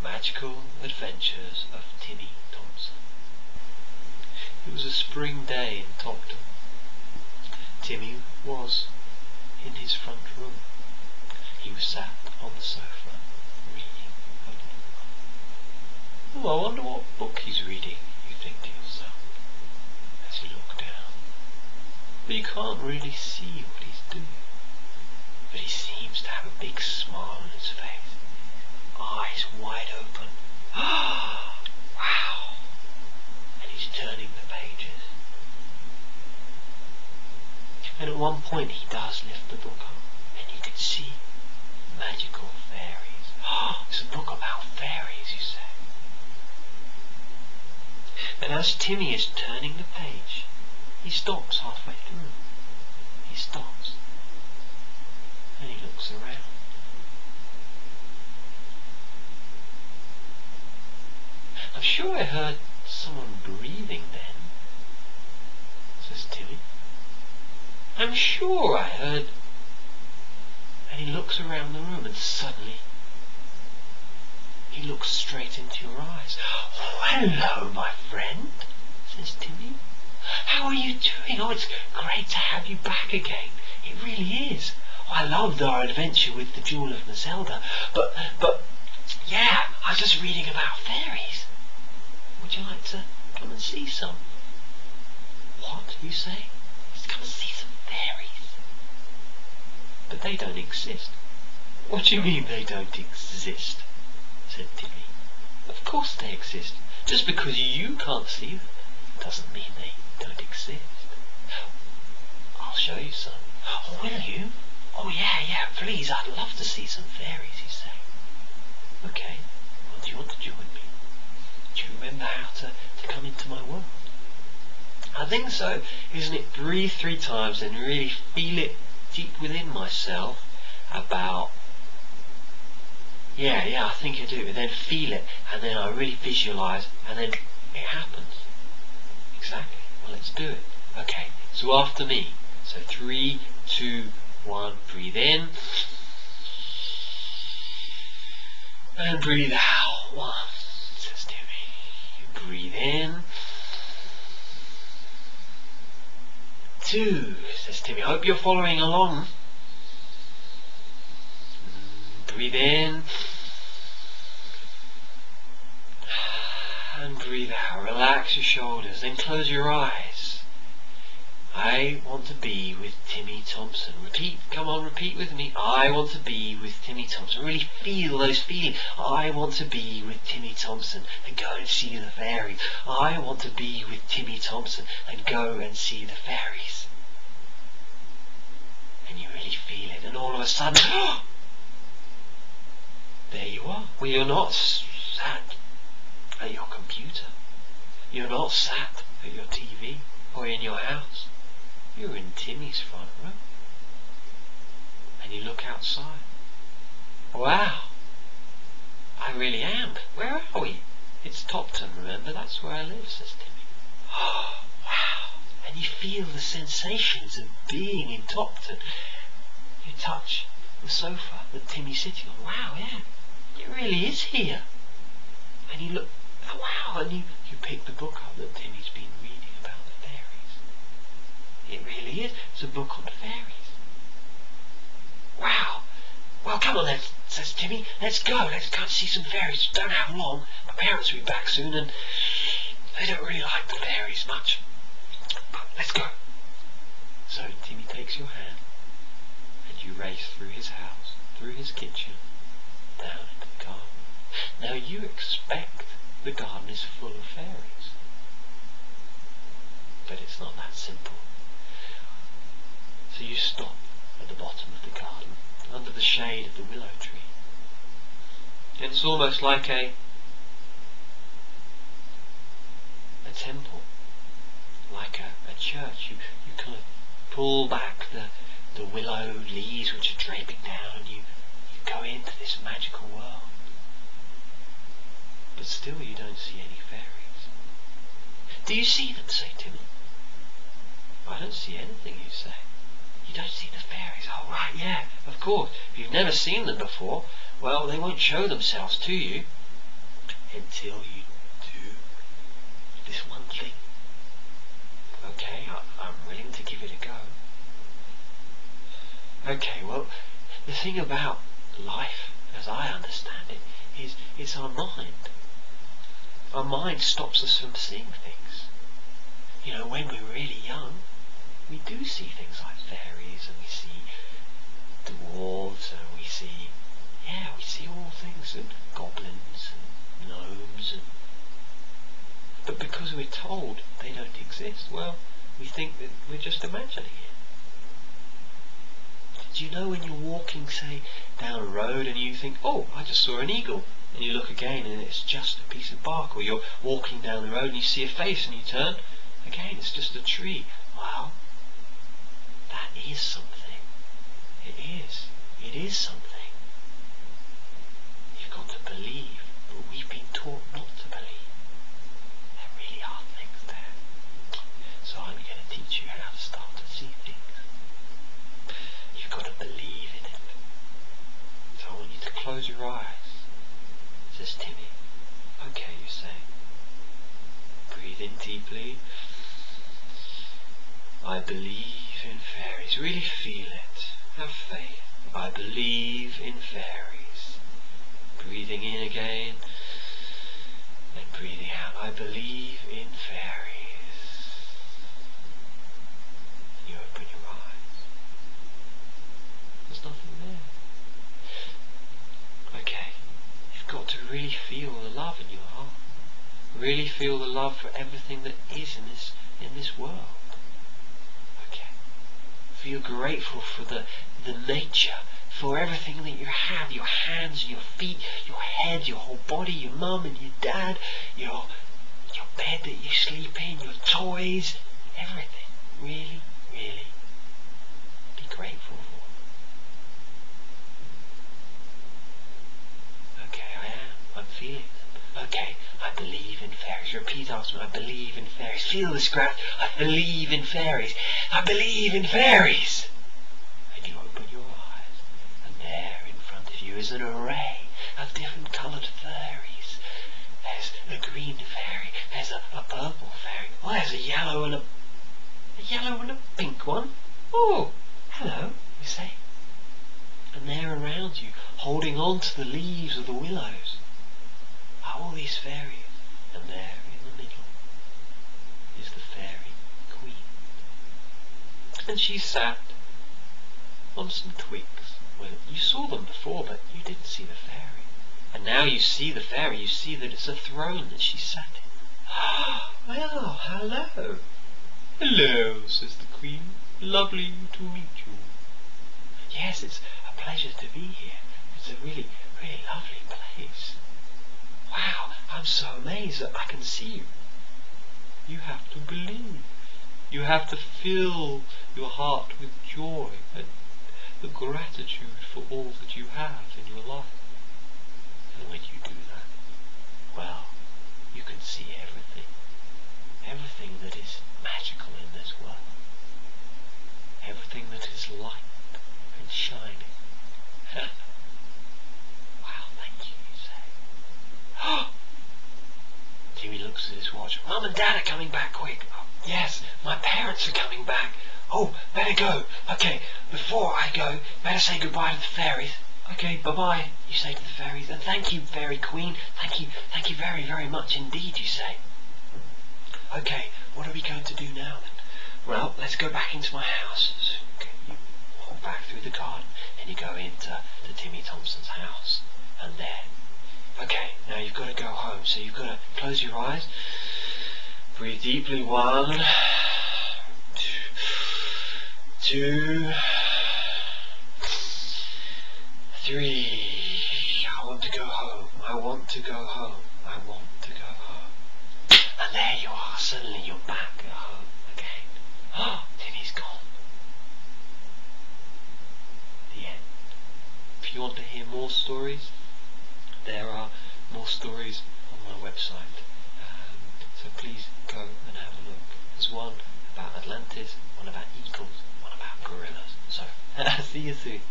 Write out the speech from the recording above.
Magical Adventures of Timmy Thompson. It was a spring day in Topton. Timmy was in his front room. He was sat on the sofa, reading a book. Oh, I wonder what book he's reading, you think to yourself, as you look down. But you can't really see what he's doing. But he seems to have a big smile on his face, eyes wide open. Wow! And he's turning the pages. And at one point he does lift the book up, and you can see magical fairies. It's a book about fairies, you say. And as Timmy is turning the page, he stops halfway through. He stops. And he looks around. I'm sure I heard someone breathing then, says Timmy. I'm sure I heard. And he looks around the room, and suddenly he looks straight into your eyes. Oh, hello, my friend, says Timmy. How are you doing? Oh, it's great to have you back again. It really is. I loved our adventure with the Jewel of Mazelda, but yeah, I was just reading about fairies. Would you like to come and see some? What, you say? Let's come and see some fairies. But they don't exist. What do you mean they don't exist? Said Timmy. Of course they exist. Just because you can't see them doesn't mean they don't exist. I'll show you some. Oh, will you? Oh yeah, please, I'd love to see some fairies, you say. Okay, well, do you want to join me? Do you remember how to come into my world? I think so. Isn't it? Breathe 3 times and really feel it deep within myself about... Yeah, I think I do. And then feel it, and then I really visualise, and then it happens. Exactly. Well, let's do it. Okay, so after me. So 3, 2, 1, breathe in. And breathe out. 1, says Timmy. You breathe in. 2, says Timmy. I hope you're following along. Breathe in. And breathe out. Relax your shoulders. Then close your eyes. I want to be with Timmy Thompson. Repeat. Come on, repeat with me. I want to be with Timmy Thompson. Really feel those feelings. I want to be with Timmy Thompson and go and see the fairies. I want to be with Timmy Thompson and go and see the fairies. And you really feel it. And all of a sudden... there you are. Well, you're not sat at your computer. You're not sat at your TV or in your house. You're in Timmy's front room. And you look outside. Wow! I really am. Where are we? It's Topton, remember? That's where I live, says Timmy. Oh, wow! And you feel the sensations of being in Topton. You touch the sofa that Timmy's sitting on. Wow, yeah. It really is here. And you look, oh, wow, and you pick the book up that Timmy's been reading about the fairies. It really is. It's a book on fairies. Wow. Well, come on then, says Timmy. Let's go. Let's go and see some fairies. Don't have long. My parents will be back soon, and they don't really like the fairies much. But let's go. So Timmy takes your hand, and you race through his house, through his kitchen, down into the garden. Now you expect the garden is full of fairies. But it's not that simple. So you stop at the bottom of the garden, under the shade of the willow tree. And it's almost like a temple, like a church. You kind of pull back the willow leaves which are draping down, and you go into this magical world. But still you don't see any fairies. Do you see them, say Timmy? I don't see anything, you say. You don't see the fairies? Oh, right, yeah, of course. If you've never seen them before, well, they won't show themselves to you. until you do this one thing. Okay, I'm willing to give it a go. Okay, well, the thing about life, as I understand it, is it's our mind. Our mind stops us from seeing things. You know, when we're really young, we do see things like fairies, and we see dwarves, and we see all things, and goblins, and gnomes, but because we're told they don't exist, well, we think that we're just imagining it. Do you know when you're walking, say, down a road and you think, oh, I just saw an eagle, and you look again and it's just a piece of bark, or you're walking down the road and you see a face and you turn, again it's just a tree. Well, that is something. It is something. You've got to believe, but we've been taught not to believe. There really are things there. So I'm going to teach you how to start to see things. You've got to believe in it. So I want you to close your eyes, says Timmy. Okay, you say. Breathe in deeply. I believe in fairies. Really feel it. Have faith. I believe in fairies. Breathing in again, and breathing out. I believe in fairies. You open your eyes. There's nothing there. Okay, you've got to really feel the love in your heart. Really feel the love for everything that is in this world. Okay. Feel grateful for the nature, for everything that you have, your hands, your feet, your head, your whole body, your mum and your dad, your bed that you sleep in, your toys, everything. Really, really be grateful for. Okay, I'm feeling them. Okay, I believe in fairies. Repeat after me. I believe in fairies. Feel this graph. I believe in fairies. I believe in fairies. And you open your eyes, and there in front of you is an array of different coloured fairies. There's a green fairy. There's a purple fairy. Oh, there's a yellow and a pink one. Oh, hello, you say. And they're around you, holding on to the leaves of the willows. All these fairies, and there in the middle is the fairy queen. And she sat on some twigs. Well, you saw them before, but you didn't see the fairy. And now you see the fairy, you see that it's a throne that she sat in. Well, hello. Hello, says the queen. Lovely to meet you. Yes, it's a pleasure to be here. It's a really, really lovely place. Wow, I'm so amazed that I can see you. You have to believe. You have to fill your heart with joy and the gratitude for all that you have in your life. And when you do that, well, you can see everything. Everything that is magical in this world. Everything that is light and shining. Wow, thank you, you say. Jimmy looks at his watch. Mum and Dad are coming back quick. Oh, yes, my parents are coming back. Oh, better go. Okay, before I go, better say goodbye to the fairies. Okay, bye-bye, you say to the fairies. And thank you, Fairy Queen. Thank you very, very much indeed, you say. Okay, what are we going to do now then? Well, let's go back into my house. So, okay, you walk back through the garden and you go into Timmy Thompson's house. And there. Okay, now you've got to go home, so you've got to close your eyes, breathe deeply, 1, 2, 3, I want to go home, I want to go home, I want to go home, and there you are, suddenly you're back at home again. Oh, Timmy's gone. The end. If you want to hear more stories, there are more stories on my website, so please go and have a look. There's one about Atlantis, one about eagles, one about gorillas. So, see you soon.